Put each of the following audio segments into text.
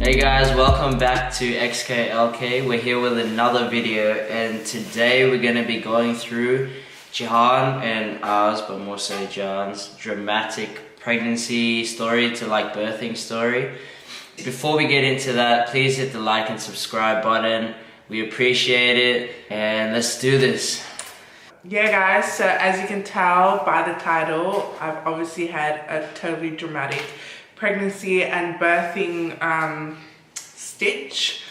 Hey guys, welcome back to XKLK. We're here with another video, and today we're going to be going through Jihan and ours, but more so Jihan's dramatic pregnancy story to like birthing story. Before we get into that, please hit the like and subscribe button. We appreciate it, and let's do this. Yeah guys, so as you can tell by the title, I've obviously had a totally dramatic pregnancy and birthing stitch.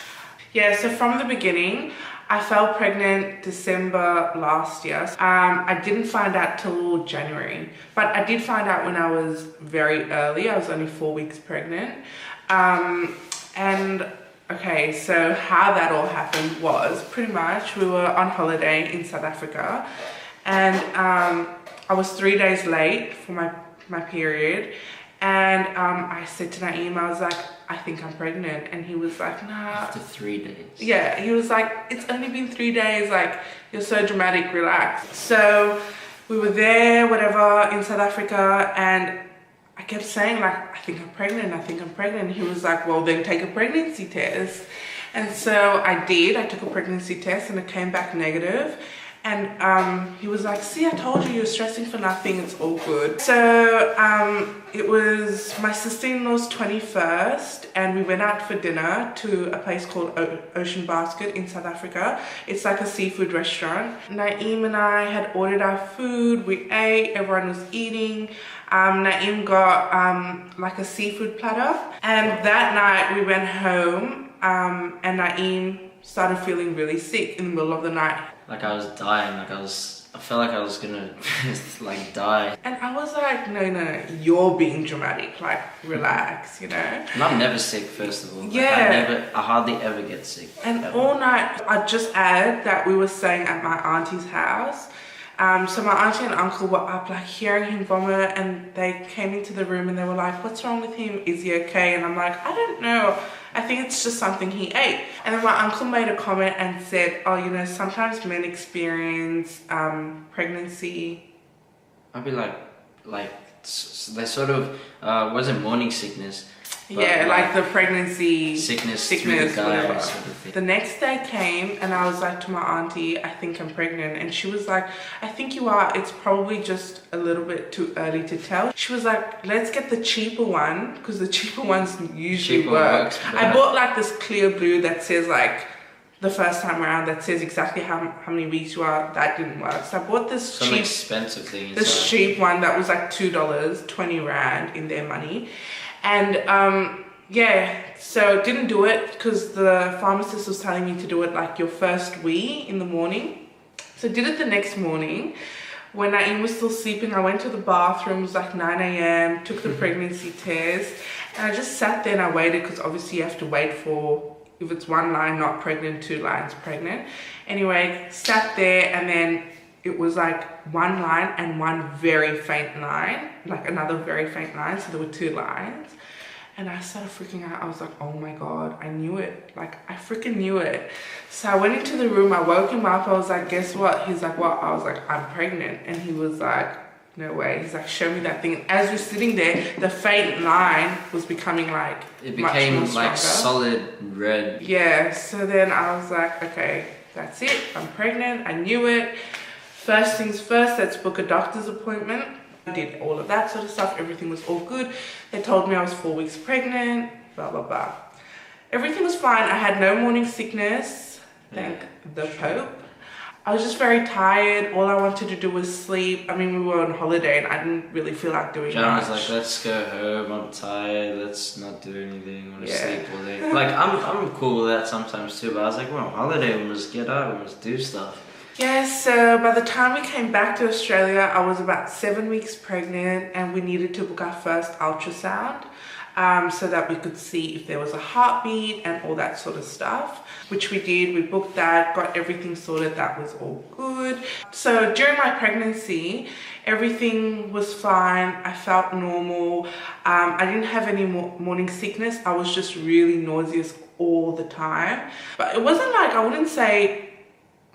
Yeah, so from the beginning, I fell pregnant December last year. I didn't find out till January, but I did find out when I was very early. I was only 4 weeks pregnant. And okay, so how that all happened was pretty much we were on holiday in South Africa, and I was 3 days late for my period. And I said to Naeem, I was like, I think I'm pregnant. And he was like, nah. After 3 days. Yeah, he was like, it's only been 3 days. Like, you're so dramatic, relax. So we were there, whatever, in South Africa. And I kept saying, like, I think I'm pregnant. I think I'm pregnant. And he was like, well, then take a pregnancy test. And so I did. I took a pregnancy test and it came back negative. And he was like, see, I told you you're stressing for nothing, it's all good. So it was my sister-in-law's 21st, and we went out for dinner to a place called Ocean Basket in South Africa. It's like a seafood restaurant. Naeem and I had ordered our food, we ate, everyone was eating. Naeem got like a seafood platter. And that night we went home and Naeem started feeling really sick in the middle of the night. Like I was dying, I felt like I was gonna like die. And I was like, no, you're being dramatic, like relax, you know? And I'm never sick, first of all. Like, yeah. I hardly ever get sick. And ever. all night, I'd just add that we were staying at my auntie's house. So my auntie and uncle were up like hearing him vomit, and they came into the room and they were like, what's wrong with him? Is he okay? And I'm like, I don't know. I think it's just something he ate. And then my uncle made a comment and said, oh, you know, sometimes men experience pregnancy. I'd be like, they sort of, wasn't morning sickness. Yeah, like the pregnancy sickness whatever. Sort of thing. The next day came and I was like to my auntie, I think I'm pregnant. And she was like, I think you are. It's probably just a little bit too early to tell. She was like, let's get the cheaper one, because the cheaper ones usually work. I bought like this clear blue that says like, the first time around, that says exactly how many weeks you are. That didn't work. So I bought this some expensive thing. This cheap one that was like $2, 20 Rand in their money. And yeah, so didn't do it because the pharmacist was telling me to do it like your first wee in the morning. So did it the next morning. When Naeem was still sleeping, I went to the bathroom. It was like 9 a.m, took the pregnancy test. And I just sat there and I waited, because obviously you have to wait for, if it's one line not pregnant, 2 lines pregnant. Anyway, sat there, and then it was like one line and one very faint line, like another very faint line. So there were 2 lines. And I started freaking out. I was like, oh my God, I knew it. Like, I freaking knew it. So I went into the room, I woke him up. I was like, guess what? He's like, what? I was like, I'm pregnant. And he was like, no way. He's like, show me that thing. And as we're sitting there, the faint line was becoming like, it became like solid red. Yeah, so then I was like, okay, that's it. I'm pregnant. I knew it. First things first, let's book a doctor's appointment. I did all of that sort of stuff. Everything was all good. They told me I was 4 weeks pregnant, blah, blah, blah. Everything was fine. I had no morning sickness, thank the Pope. I was just very tired. All I wanted to do was sleep. I mean, we were on holiday and I didn't really feel like doing John much. was like, let's go home. I'm tired. Let's not do anything. I want to sleep all day. Like, I'm cool with that sometimes too, but I was like, we're on holiday. We must get out. We must do stuff. Yeah, so by the time we came back to Australia, I was about 7 weeks pregnant, and we needed to book our first ultrasound so that we could see if there was a heartbeat and all that sort of stuff, which we did. We booked that, got everything sorted. That was all good. So during my pregnancy, everything was fine. I felt normal. I didn't have any morning sickness. I was just really nauseous all the time. But it wasn't like, I wouldn't say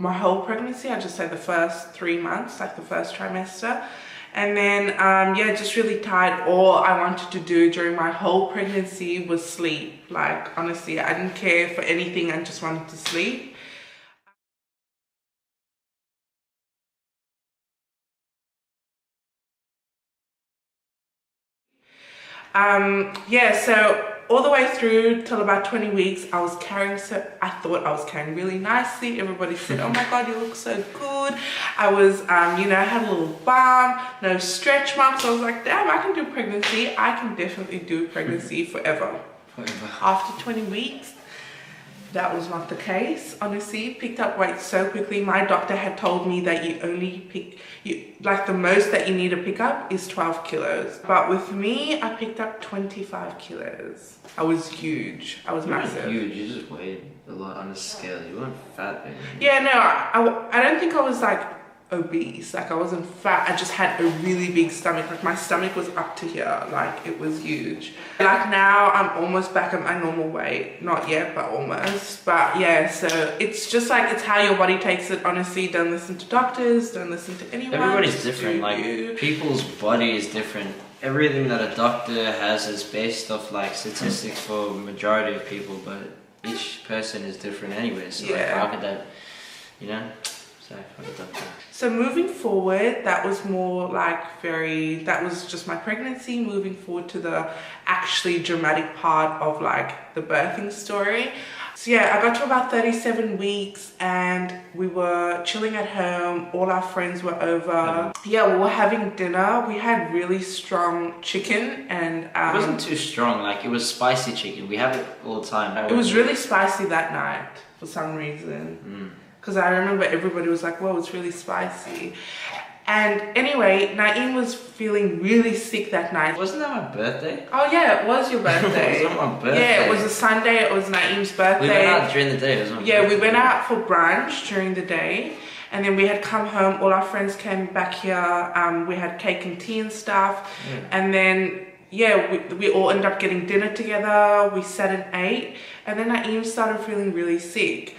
my whole pregnancy, I just say the first 3 months, like the first trimester. And then, yeah, just really tired. All I wanted to do during my whole pregnancy was sleep. Like, honestly, I didn't care for anything. I just wanted to sleep. Yeah, so all the way through till about 20 weeks, I was carrying, so I thought I was carrying really nicely. Everybody said, oh my God, you look so good. I was, you know, I had a little bump, no stretch marks. I was like, damn, I can do pregnancy. I can definitely do pregnancy forever. After 20 weeks, that was not the case. Honestly, picked up weight so quickly. My doctor had told me that you only like the most that you need to pick up is 12 kilos. But with me, I picked up 25 kilos. I was huge. I was massive. Huge. You just weighed a lot on the scale. You weren't fat then. Yeah, no, I don't think I was like obese. Like I wasn't fat. I just had a really big stomach. Like my stomach was up to here. Like it was huge. Like now I'm almost back at my normal weight. Not yet, but almost. But yeah, so it's just like, it's how your body takes it. Honestly, don't listen to doctors. Don't listen to anyone. Everybody's different. Like people's body is different. Everything that a doctor has is based off like statistics for majority of people, but each person is different anyway. So like how could that, you know? So moving forward, that was more like that was just my pregnancy. Moving forward to the actually dramatic part of like the birthing story. So yeah, I got to about 37 weeks and we were chilling at home. All our friends were over. Yeah, we were having dinner. We had really strong chicken and... it wasn't too strong, like it was spicy chicken. We have it all the time. It was really spicy that night for some reason. Because I remember everybody was like, whoa, it's really spicy. And anyway, Naeem was feeling really sick that night. Wasn't that my birthday? Oh yeah, it was your birthday. It was not my birthday. Yeah, it was a Sunday, it was Naeem's birthday. We went out during the day, it was my birthday. We went out for brunch during the day. And then we had come home, all our friends came back here. We had cake and tea and stuff. And then, yeah, we all ended up getting dinner together. We sat and ate. And then Naeem started feeling really sick.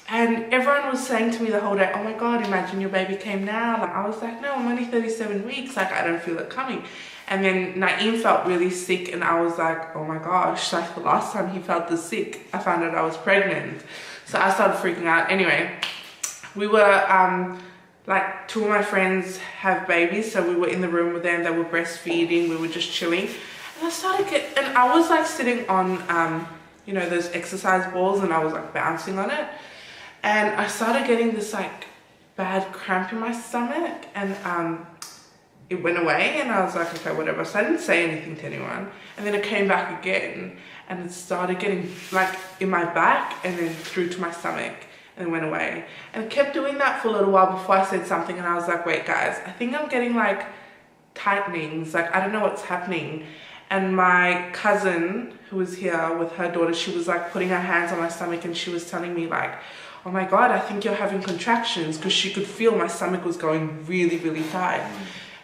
And everyone was saying to me the whole day, oh my God, imagine your baby came now. Like, I was like, no, I'm only 37 weeks. Like, I don't feel it coming. And then Naeem felt really sick and I was like, oh my gosh, like the last time he felt this sick, I found out I was pregnant. So I started freaking out. Anyway, we were, like two of my friends have babies. So we were in the room with them, they were breastfeeding, we were just chilling. And I was like sitting on, you know, those exercise balls and I was like bouncing on it. And I started getting this like bad cramp in my stomach and it went away and I was like, okay, whatever. So I didn't say anything to anyone. And then it came back again and it started getting like in my back and then through to my stomach and went away. And it kept doing that for a little while before I said something and I was like, wait guys, I think I'm getting like tightenings. Like, I don't know what's happening. And my cousin who was here with her daughter, she was like putting her hands on my stomach and she was telling me like, oh my God, I think you're having contractions, because she could feel my stomach was going really, really tight.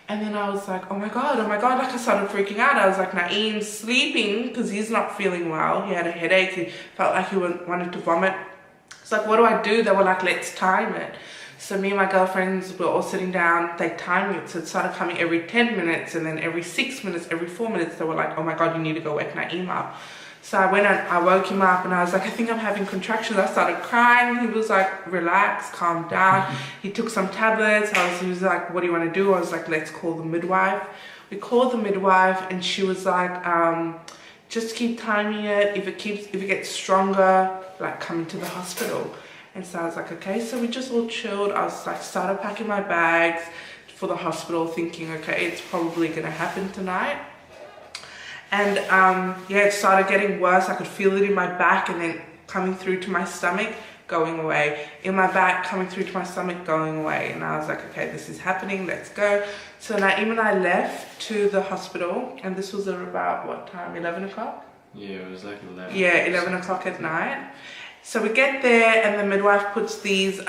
And then I was like, oh my God, like I started freaking out. I was like, Naeem's sleeping because he's not feeling well. He had a headache, he felt like he wanted to vomit. It's like, what do I do? They were like, let's time it. So me and my girlfriends were all sitting down, they timed it. So it started coming every 10 minutes and then every 6 minutes, every 4 minutes, they were like, oh my God, you need to go wake Naeem up. So I went and I woke him up and I was like, I think I'm having contractions. I started crying. He was like, relax, calm down. He took some tablets. He was like, what do you want to do? I was like, let's call the midwife. We called the midwife and she was like, just keep timing it. If it gets stronger, like come into the hospital. And so I was like, okay. So we just all chilled. I was like, started packing my bags for the hospital thinking, okay, it's probably going to happen tonight. And yeah, it started getting worse. I could feel it in my back and then coming through to my stomach, going away. In my back, coming through to my stomach, going away. And I was like, okay, this is happening, let's go. So Naeem and I left to the hospital and this was at about what time, 11 o'clock? Yeah, it was like 11. Yeah, 11 o'clock at night. So we get there and the midwife puts these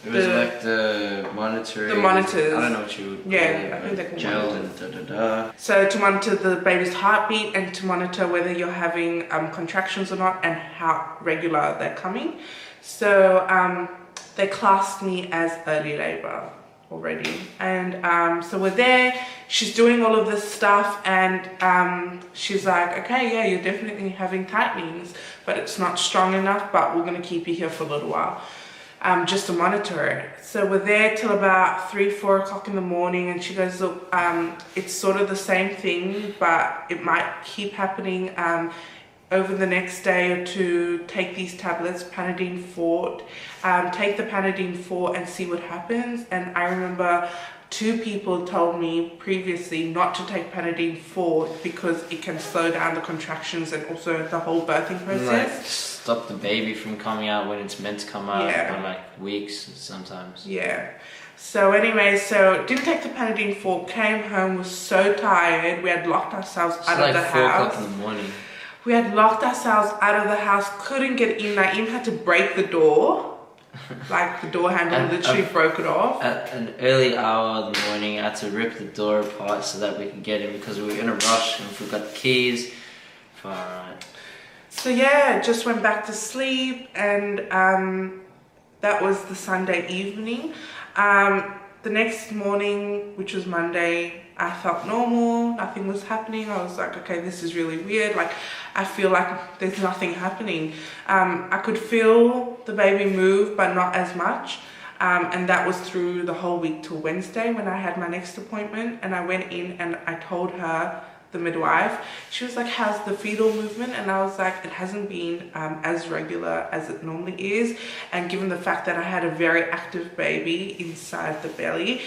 it was like the monitoring. The monitors. I don't know what you would call it. I think they're called gel monitors. and da-da-da. So to monitor the baby's heartbeat and to monitor whether you're having contractions or not and how regular they're coming. So they classed me as early labor. already. And so we're there, she's doing all of this stuff, and she's like, okay, yeah, you're definitely having tightenings, but it's not strong enough, but we're going to keep you here for a little while, just to monitor it. So we're there till about 3-4 o'clock in the morning, and she goes, look, it's sort of the same thing, but it might keep happening over the next day or two. Take these tablets, Panadine Fort, take the Panadine Fort and see what happens. And I remember 2 people told me previously not to take Panadine Fort because it can slow down the contractions and also the whole birthing process. Like stop the baby from coming out when it's meant to come out, for like weeks sometimes. Yeah. So anyway, so didn't take the Panadine Fort, came home, was so tired. We had locked ourselves out of the house. 4 o'clock in the morning. We had locked ourselves out of the house, couldn't get in. Naeem had to break the door. Like the door handle literally broke it off. At an early hour of the morning, I had to rip the door apart so that we could get in because we were in a rush and forgot the keys. Far right. So yeah, just went back to sleep, and that was the Sunday evening. The next morning, which was Monday, I felt normal, nothing was happening. I was like, okay, this is really weird. Like, I feel like there's nothing happening. I could feel the baby move, but not as much. And that was through the whole week till Wednesday when I had my next appointment. And I went in and I told her, the midwife, she was like, how's the fetal movement? And I was like, it hasn't been as regular as it normally is, and given the fact that I had a very active baby inside the belly,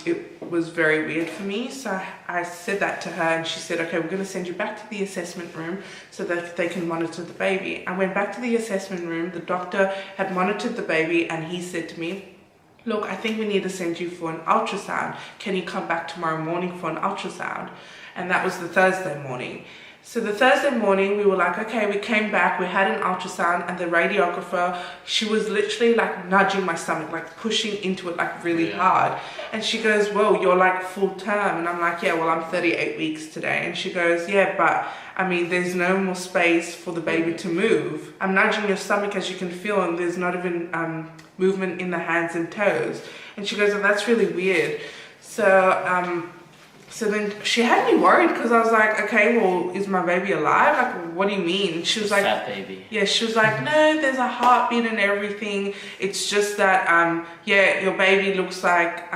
it was very weird for me. So I said that to her, and she said, okay, we're going to send you back to the assessment room so that they can monitor the baby. I went back to the assessment room. The doctor had monitored the baby, and he said to me, look, I think we need to send you for an ultrasound. Can you come back tomorrow morning for an ultrasound? And that was the Thursday morning. So the Thursday morning, we were like, okay, we came back, we had an ultrasound, and the radiographer, she was literally like nudging my stomach, like pushing into it like really hard. And she goes, well, you're like full term. And I'm like, yeah, well, I'm 38 weeks today. And she goes, yeah, but I mean, there's no more space for the baby to move. I'm nudging your stomach, as you can feel, and there's not even movement in the hands and toes. And she goes, oh, that's really weird. So then she had me worried, because I was like, okay, well, is my baby alive? Like, what do you mean? She was like, fat baby. Yeah, she was like, no, there's a heartbeat and everything. It's just that, yeah, your baby looks like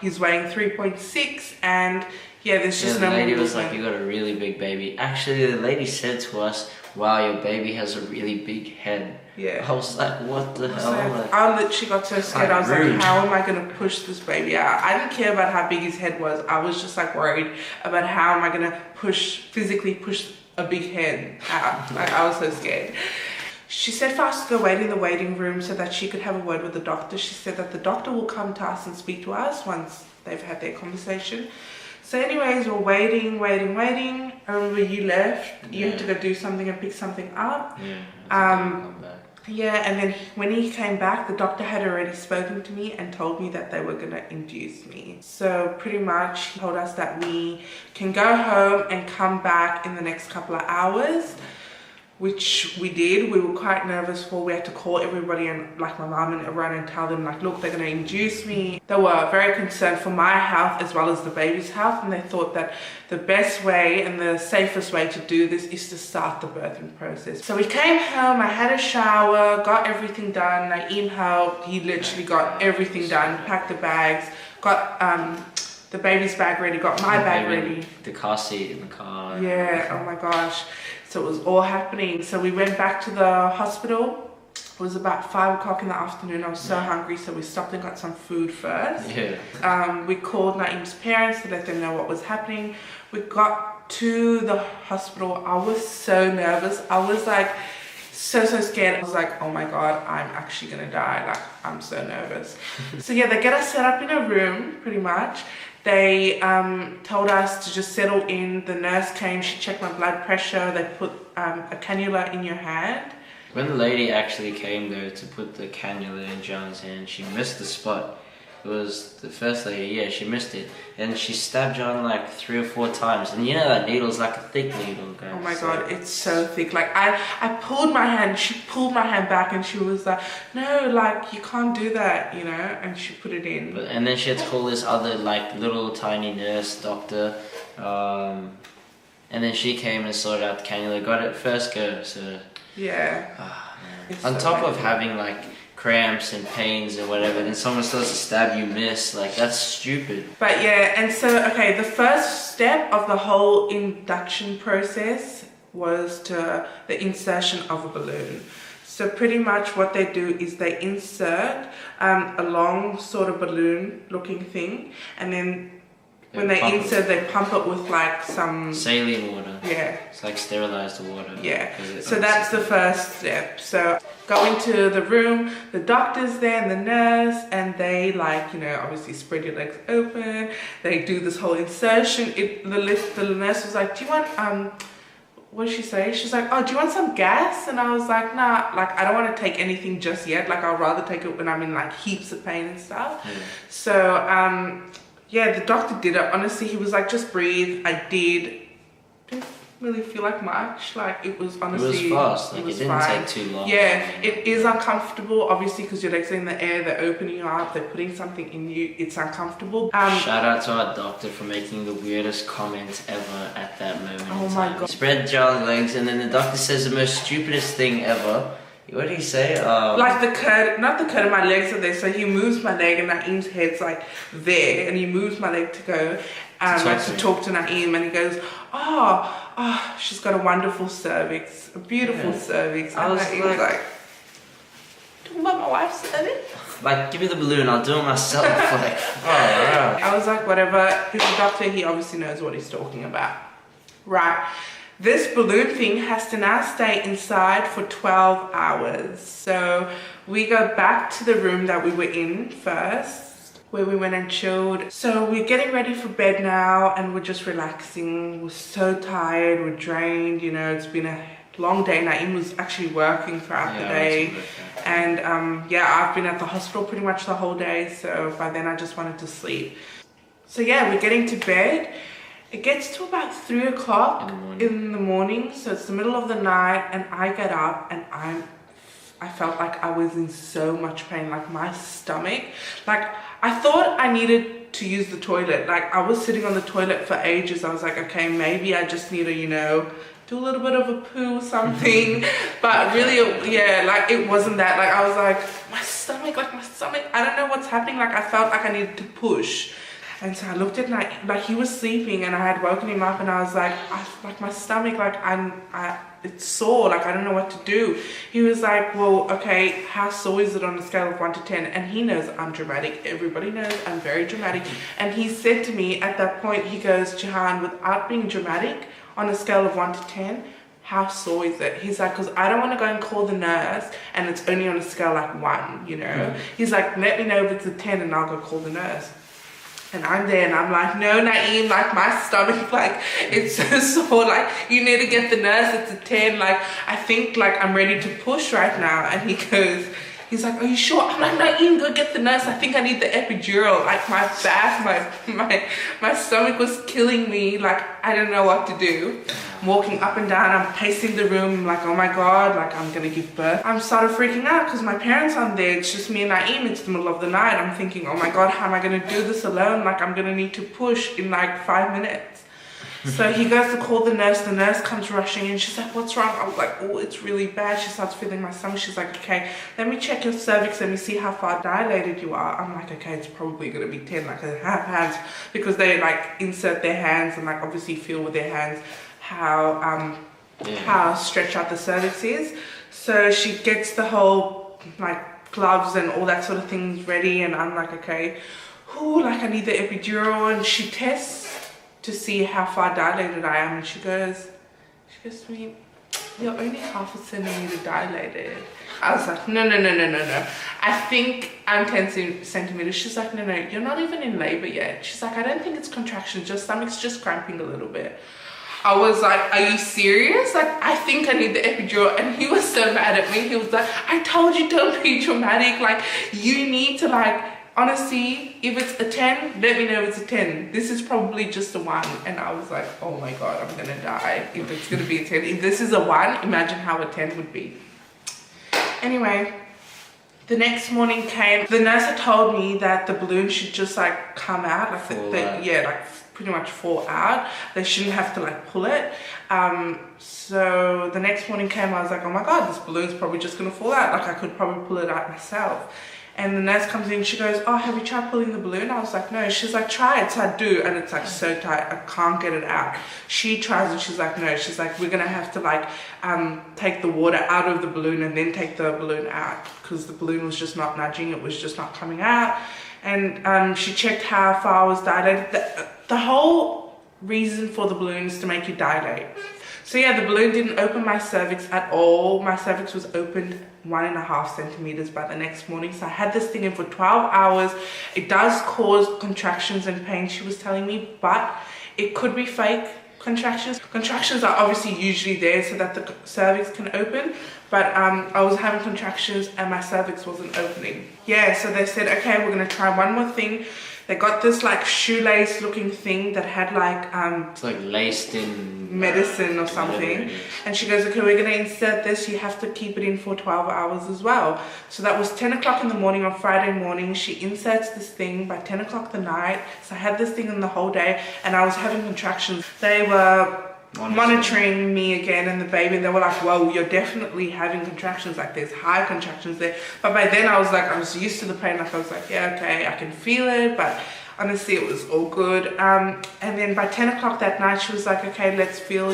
he's weighing 3.6, and yeah, there's just no more. The lady was like, you got a really big baby. Actually, the lady said to us, wow, your baby has a really big head. Yeah. I was like, what the hell? Like, I literally got so scared. I was like, how am I going to push this baby out? I didn't care about how big his head was. I was just like worried about how am I going to physically push a big head out. Like, I was so scared. She said for us to go wait in the waiting room so that she could have a word with the doctor. She said that the doctor will come to us and speak to us once they've had their conversation. So anyways, we're waiting. I remember you left. You had to go do something and pick something up. Yeah, and then when he came back, the doctor had already spoken to me and told me that they were going to induce me. So pretty much he told us that we can go home and come back in the next couple of hours, which we did. We were quite nervous for. We had to call everybody, and like my mum and everyone, and tell them like, look, they're going to induce me. They were very concerned for my health as well as the baby's health, and they thought that the best way and the safest way to do this is to start the birthing process. So we came home, I had a shower, got everything done. Naeem helped. He literally got everything done, packed the bags, got the baby's bag ready, got my bag ready. The car seat in the car. Yeah, oh my gosh. So it was all happening. So we went back to the hospital. It was about 5 o'clock in the afternoon. I was so hungry, so we stopped and got some food first. Yeah. We called Naeem's parents to let them know what was happening. We got to the hospital. I was so nervous. I was like so scared. I was like, oh my God, I'm actually gonna die. Like, I'm so nervous. So yeah, they get us set up in a room pretty much. They told us to just settle in. The nurse came, she checked my blood pressure. They put a cannula in your hand. When the lady actually came though to put the cannula in John's hand, she missed the spot. it was the first lady, yeah, she missed it. And she stabbed John like 3 or 4 times. And you know that needle's like a thick needle, guys. Oh my god, it's so thick. Like I pulled my hand, she pulled my hand back and she was like, no, like you can't do that, you know, and she put it in. And then she had to call this other like little tiny nurse doctor. And then she came and sorted out the cannula, got it first go, so... Yeah. On top of having like cramps and pains and whatever, then someone starts to stab you, miss, like that's stupid. But yeah, and so, okay, the first step of the whole induction process was the insertion of a balloon. So pretty much what they do is they insert a long sort of balloon looking thing, and then when they insert, they pump it with like some... saline water. Yeah. It's like sterilized water. Yeah. So that's the first step. So go into the room, the doctor's there and the nurse, and they like, you know, obviously spread your legs open. They do this whole insertion. The nurse was like, do you want, what did she say? She's like, oh, do you want some gas? And I was like, nah, like I don't want to take anything just yet. Like I'll rather take it when I'm in like heaps of pain and stuff. Yeah. So, yeah, the doctor did it. Honestly, he was like, just breathe. I did. Didn't really feel like much. Like it was honestly... It was fast. Like it didn't take too long. Yeah, it is uncomfortable. Obviously, because your legs are in the air. They're opening you up. They're putting something in you. It's uncomfortable. Shout out to our doctor for making the weirdest comment ever at that moment. Oh my god. Spread John's legs and then the doctor says the most stupidest thing ever. What did he say? Like the curve, not the curve of my legs are there. So he moves my leg and Naeem's head's like there. And he moves my leg to go to talk to Naeem. And he goes, oh, she's got a wonderful cervix. A beautiful cervix. And I was like, talking about my wife's cervix? Like, give me the balloon, I'll do it myself. Like, oh, I was like, whatever. He's a doctor, he obviously knows what he's talking about. Right. This balloon thing has to now stay inside for 12 hours. So we go back to the room that we were in first, where we went and chilled. So we're getting ready for bed now and we're just relaxing. We're so tired, we're drained, you know, it's been a long day. Naeem was actually working throughout the day. And yeah, I've been at the hospital pretty much the whole day. So by then I just wanted to sleep. So yeah, we're getting to bed. It gets to about 3 o'clock in the morning, so it's the middle of the night, and I get up and I felt like I was in so much pain, like my stomach. Like I thought I needed to use the toilet. Like I was sitting on the toilet for ages. I was like, okay, maybe I just need to, you know, do a little bit of a poo or something. But really, yeah, like it wasn't that. Like I was like, my stomach, I don't know what's happening. Like I felt like I needed to push. And so I looked at Naeem, like he was sleeping and I had woken him up and I was like, my stomach, like it's sore, like I don't know what to do. He was like, well, okay, how sore is it on a scale of 1 to 10? And he knows I'm dramatic. Everybody knows I'm very dramatic. And he said to me at that point, he goes, Jahan, without being dramatic, on a scale of 1 to 10, how sore is it? He's like, because I don't want to go and call the nurse and it's only on a scale like 1, you know? He's like, let me know if it's a 10 and I'll go call the nurse. And I'm there and I'm like, no, Naeem, like my stomach, like it's so sore, like you need to get the nurse, it's a 10, like I think like I'm ready to push right now. And he goes, he's like, are you sure? I'm like, Naeem, go get the nurse, I think I need the epidural. Like my back, my stomach was killing me, like I don't know what to do. I'm walking up and down, I'm pacing the room, I'm like, oh my god, like I'm gonna give birth. I'm started freaking out because my parents aren't there, it's just me and Naeem, it's the middle of the night. I'm thinking, oh my god, how am I gonna do this alone? Like I'm gonna need to push in like 5 minutes. So he goes to call the nurse comes rushing in, she's like, what's wrong? I was like, oh, it's really bad. She starts feeling my stomach, she's like, okay, let me check your cervix, let me see how far dilated you are. I'm like, okay, it's probably gonna be 10, like I have hands, because they like insert their hands and like obviously feel with their hands how stretched out the cervix is. So she gets the whole like gloves and all that sort of things ready and I'm like, okay, ooh, like I need the epidural. And she tests to see how far dilated I am and she goes to me, you're only half a centimeter dilated. I was like, no. I think I'm 10 centimeters. She's like, no, you're not even in labor yet. She's like, I don't think it's contractions, just stomach's just cramping a little bit. I was like, are you serious? Like, I think I need the epidural. And he was so mad at me. He was like, I told you don't be dramatic. Like, you need to like honestly, if it's a 10, let me know if it's a 10. This is probably just a 1. And I was like, oh my God, I'm gonna die if it's gonna be a 10. If this is a 1, imagine how a 10 would be. Anyway, the next morning came. The nurse had told me that the balloon should just like come out, like yeah, like pretty much fall out. They shouldn't have to like pull it. So the next morning came, I was like, oh my God, this balloon's probably just gonna fall out. Like I could probably pull it out myself. And the nurse comes in, she goes, oh, have you tried pulling the balloon? I was like, no. She's like, try it. So I do, and it's like so tight, I can't get it out. She tries and she's like, no. She's like, we're gonna have to like take the water out of the balloon and then take the balloon out, because the balloon was just not nudging, it was just not coming out. And she checked how far I was dilated. The whole reason for the balloon is to make you dilate. So yeah, the balloon didn't open my cervix at all. My cervix was opened 1.5 centimeters by the next morning. So I had this thing in for 12 hours. It does cause contractions and pain, she was telling me, but it could be fake contractions. Contractions are obviously usually there so that the cervix can open, but I was having contractions and my cervix wasn't opening. Yeah, so they said, okay, we're gonna try one more thing. They got this like shoelace looking thing that had like it's like laced in medicine or something, and she goes, okay, we're gonna insert this, you have to keep it in for 12 hours as well. So that was 10 o'clock in the morning on Friday morning. She inserts this thing by 10 o'clock the night. So I had this thing in the whole day and I was having contractions. They were monitoring me again and the baby, and they were like, well, you're definitely having contractions, like there's high contractions there. But by then I was like, I was used to the pain, like I was like, yeah, okay, I can feel it, but honestly it was all good. And then by 10 o'clock that night she was like, okay, let's feel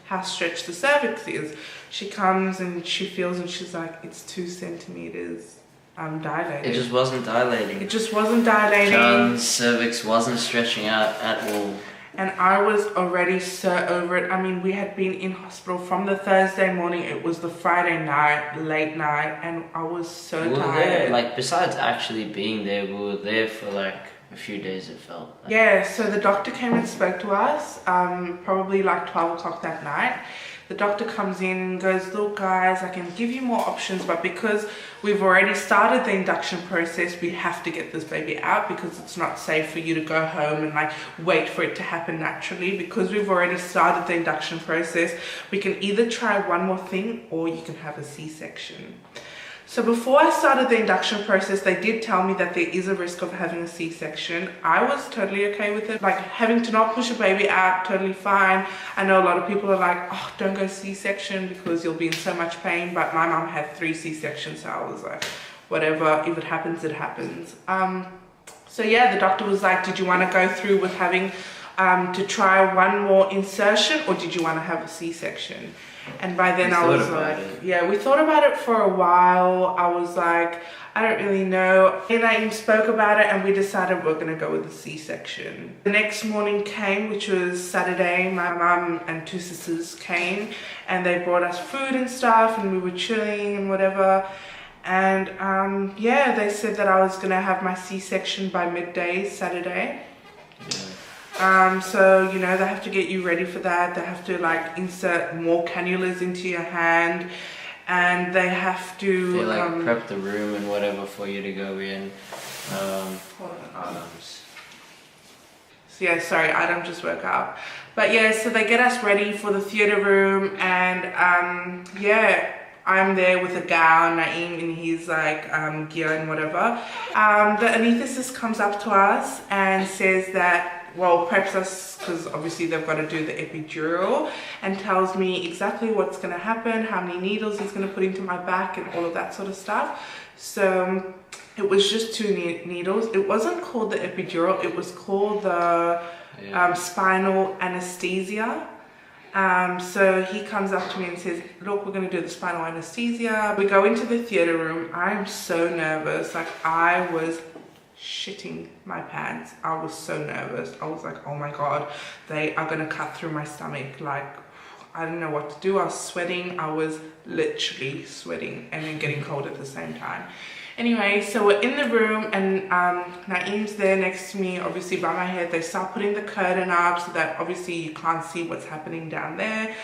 how stretched the cervix is. She comes and she feels and she's like, it's 2 centimeters dilated. It just wasn't dilating. It just wasn't dilating. John's cervix wasn't stretching out at all. And I was already so over it. I mean, we had been in hospital from the Thursday morning. It was the Friday night, late night, and I was so tired. There, like, besides actually being there, we were there for like a few days, it felt like. Yeah, so the doctor came and spoke to us, probably like 12 o'clock that night. The doctor comes in and goes, look guys, I can give you more options, but because we've already started the induction process, we have to get this baby out because it's not safe for you to go home and like wait for it to happen naturally. Because we've already started the induction process, we can either try one more thing or you can have a C-section. So before I started the induction process, they did tell me that there is a risk of having a C-section. I was totally okay with it. Like having to not push a baby out, totally fine. I know a lot of people are like, oh, don't go C-section because you'll be in so much pain. But my mom had 3 C-sections, so I was like, whatever, if it happens, it happens. So yeah, the doctor was like, did you want to go through with having to try one more insertion, or did you want to have a C-section? And by then I was like, yeah, we thought about it for a while. I was like, I don't really know. And I even spoke about it and we decided we're gonna go with the C-section. The next morning came, which was Saturday. My mum and 2 sisters came and they brought us food and stuff and we were chilling and whatever. And yeah, they said that I was gonna have my C-section by midday Saturday. So, you know, they have to get you ready for that. They have to like insert more cannulas into your hand, and they have to they like prep the room and whatever for you to go in. So yeah, sorry, Adam just woke up. But yeah, so they get us ready for the theatre room, and yeah, I'm there with a gown, Naeem in his like gear and whatever. The anaesthetist comes up to us and says that, well, preps us, because obviously they've got to do the epidural, and tells me exactly what's going to happen, how many needles he's going to put into my back and all of that sort of stuff. So it was just 2 needles. It wasn't called the epidural, it was called the spinal anesthesia. So he comes up to me and says, look, we're going to do the spinal anesthesia. We go into the theatre room. I'm so nervous. Like I was shitting my pants. I was so nervous. I was like, oh my God, they are going to cut through my stomach. Like, I didn't know what to do. I was sweating. I was literally sweating and then getting cold at the same time. Anyway, so we're in the room and Naeem's there next to me, obviously by my head. They start putting the curtain up so that obviously you can't see what's happening down there.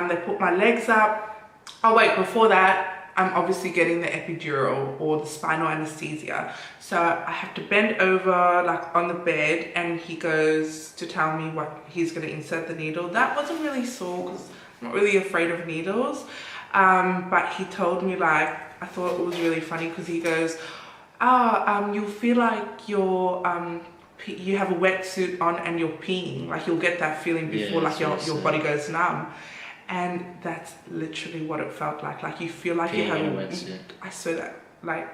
They put my legs up. Oh wait, before that, I'm obviously getting the epidural or the spinal anesthesia. So I have to bend over like on the bed, and he goes to tell me what he's going to insert the needle. That wasn't really sore because I'm not really afraid of needles. But he told me, like, I thought it was really funny because he goes, you'll feel like you have a wetsuit on and you're peeing. Like you'll get that feeling before your body goes numb. And that's literally what it felt like. Like you feel like you have a wetsuit. I swear that, like,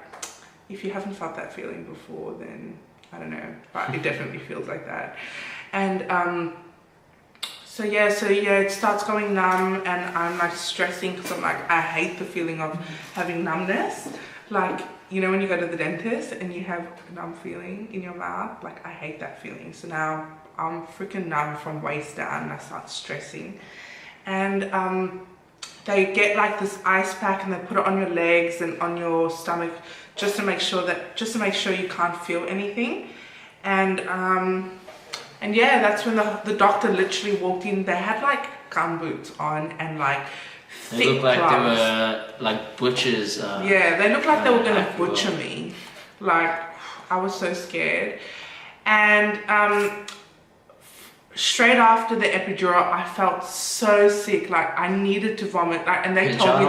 if you haven't felt that feeling before, then I don't know, but it definitely feels like that. And so yeah, it starts going numb, and I'm like stressing because I'm like, I hate the feeling of having numbness. Like, you know when you go to the dentist and you have a numb feeling in your mouth? Like, I hate that feeling. So now I'm freaking numb from waist down, and I start stressing. And they get like this ice pack and they put it on your legs and on your stomach just to make sure you can't feel anything. And yeah, that's when the doctor literally walked in. They had like gumboots on and like thick They looked like gloves. they were like butchers. Yeah, they looked like they were gonna butcher me. Like, I was so scared. And straight after the epidural, I felt so sick. Like I needed to vomit. Like, and they told me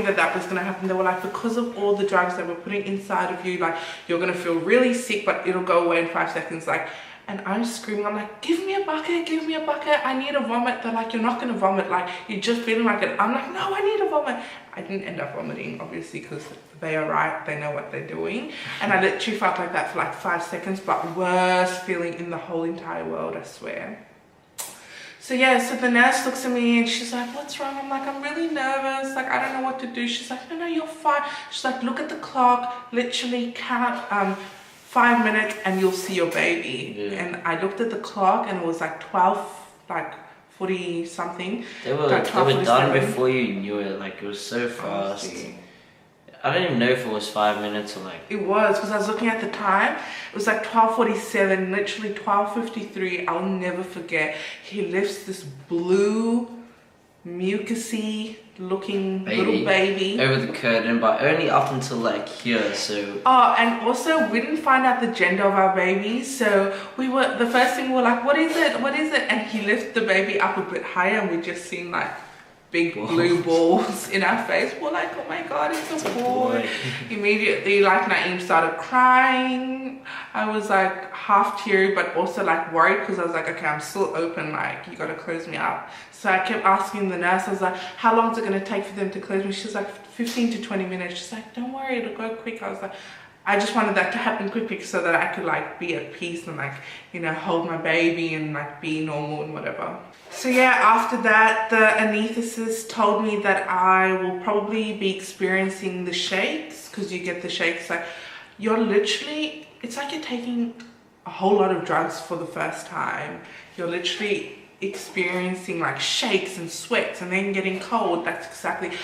that was gonna happen. They were like, because of all the drugs that we're putting inside of you, like you're gonna feel really sick, but it'll go away in 5 seconds. Like, and I'm screaming. I'm like, give me a bucket, give me a bucket. I need a vomit. They're like, you're not gonna vomit. Like you're just feeling like it. I'm like, no, I need a vomit. I didn't end up vomiting, obviously, because they are right. They know what they're doing. And I literally felt like that for like 5 seconds, but worst feeling in the whole entire world, I swear. So yeah, so the nurse looks at me and she's like, what's wrong? I'm like, I'm really nervous. Like, I don't know what to do. She's like, no, you're fine. She's like, look at the clock, literally count 5 minutes and you'll see your baby. Yeah. And I looked at the clock and it was like 40 something. They were done before you knew it. Like, it was so fast. Honestly. I don't even know if it was 5 minutes or like... It was, because I was looking at the time. It was like 12:47, literally 12:53. I'll never forget. He lifts this blue, mucusy looking little baby over the curtain, but only up until like here, so... Oh, and also we didn't find out the gender of our baby, so the first thing we were like, what is it? And he lifted the baby up a bit higher, and we just seen like big blue balls in our face. We're like, oh my god, it's a boy. Immediately, like, Naeem started crying. I was like half teary, but also like worried, because I was like, okay, I'm still open, like you gotta close me up. So I kept asking the nurse, I was like, how long is it gonna take for them to close me? She's like, 15 to 20 minutes. She's like, don't worry, it'll go quick. I was like, I just wanted that to happen quickly so that I could like be at peace and like, you know, hold my baby and like be normal and whatever. So yeah, after that, the anesthetist told me that I will probably be experiencing the shakes, because you get the shakes. Like, you're literally, it's like you're taking a whole lot of drugs for the first time. You're literally experiencing like shakes and sweats and then getting cold. That's exactly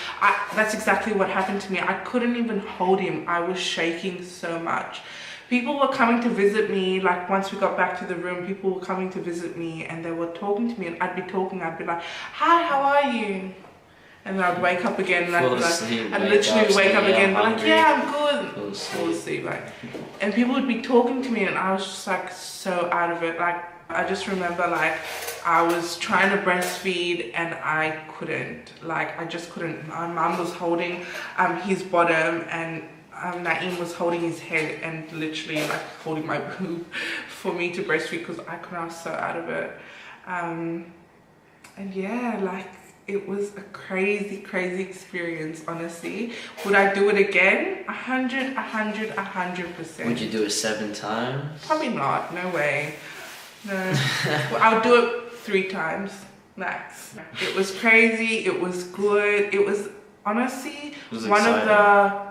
what happened to me. I couldn't even hold him. I was shaking so much. People were coming to visit me, like once we got back to the room, people were coming to visit me and they were talking to me, and I'd be talking, I'd be like, hi, how are you? And then I'd wake up again and I'd literally wake up again and be like, yeah, I'm good. Fall asleep, like. And people would be talking to me and I was just like so out of it. Like, I just remember like I was trying to breastfeed and I couldn't. Like, I just couldn't. My mum was holding his bottom, and Naeem was holding his head and literally like holding my boob for me to breastfeed, because I was so out of it. And yeah, like, it was a crazy experience, honestly. Would I do it again? 100%. Would you do it 7 times? Probably not, no way. No. Well, I'll do it 3 times max. It was crazy, it was good. It was honestly one of the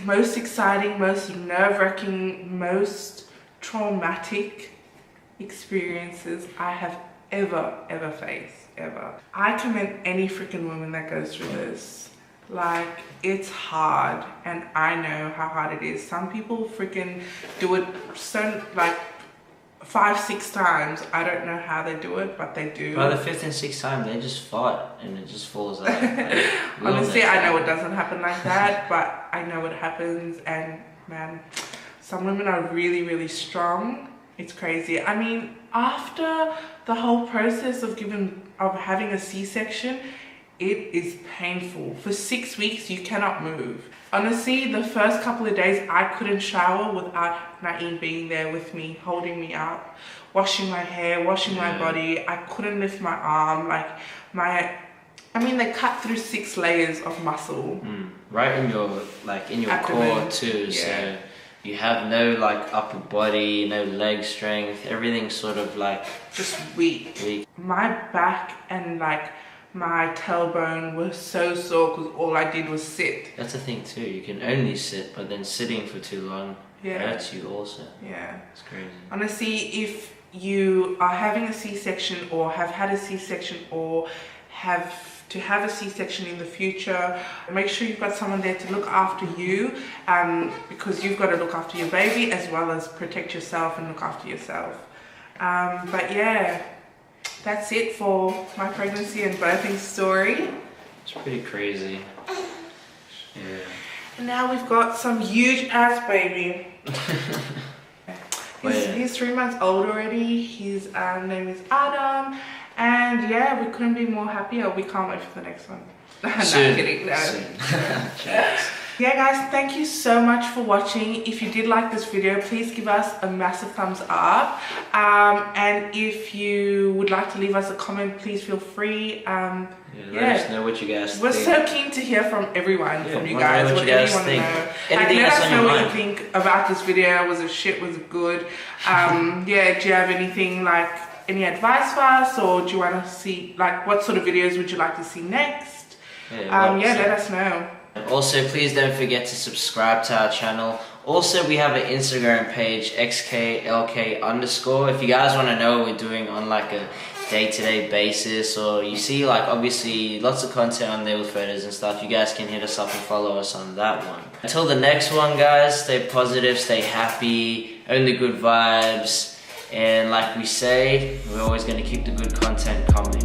most exciting, most nerve-wracking, most traumatic experiences I have ever faced, ever. I commend any freaking woman that goes through this. Like, it's hard, and I know how hard it is. Some people freaking do it so like 5-6 times. I don't know how they do it, but they do. By the 5th and 6th time, they just fart and it just falls out. Like, Honestly, I know it doesn't happen like that, but I know it happens, and man, some women are really, really strong. It's crazy. I mean, after the whole process of having a C-section, it is painful. For 6 weeks, you cannot move. Honestly, the first couple of days, I couldn't shower without Naeem being there with me, holding me up, washing my hair, washing my body. I couldn't lift my arm. Like, they cut through 6 layers of muscle. Right in your, core too, so you have no, upper body, no leg strength, everything's sort of, just weak. My back and, my tailbone was so sore because all I did was sit. That's the thing too, you can only sit, but then sitting for too long hurts you also. Yeah. It's crazy. Honestly, if you are having a C-section or have had a C-section or have to have a C-section in the future, make sure you've got someone there to look after you, because you've got to look after your baby as well as protect yourself and look after yourself. But yeah, that's it for my pregnancy and birthing story. It's pretty crazy. Yeah. And now we've got some huge ass baby. He's 3 months old already. His name is Adam. And yeah, we couldn't be more happier. We can't wait for the next one. Soon. No, kidding, no. Soon. Yeah guys, thank you so much for watching. If you did like this video, please give us a massive thumbs up. And if you would like to leave us a comment, please feel free. Let us know what you guys think. We're so keen to hear from everyone, from you guys. What you guys think. Let us know what you think about this video. Was it shit? Was it good? Do you have anything any advice for us, or do you want to see what sort of videos would you like to see next? Let us know. Also, please don't forget to subscribe to our channel. Also, we have an Instagram page, xklk_. If you guys want to know what we're doing on a day-to-day basis, or you see obviously lots of content on there with photos and stuff, you guys can hit us up and follow us on that one. Until the next one guys, stay positive, stay happy, only good vibes, and like we say, we're always going to keep the good content coming.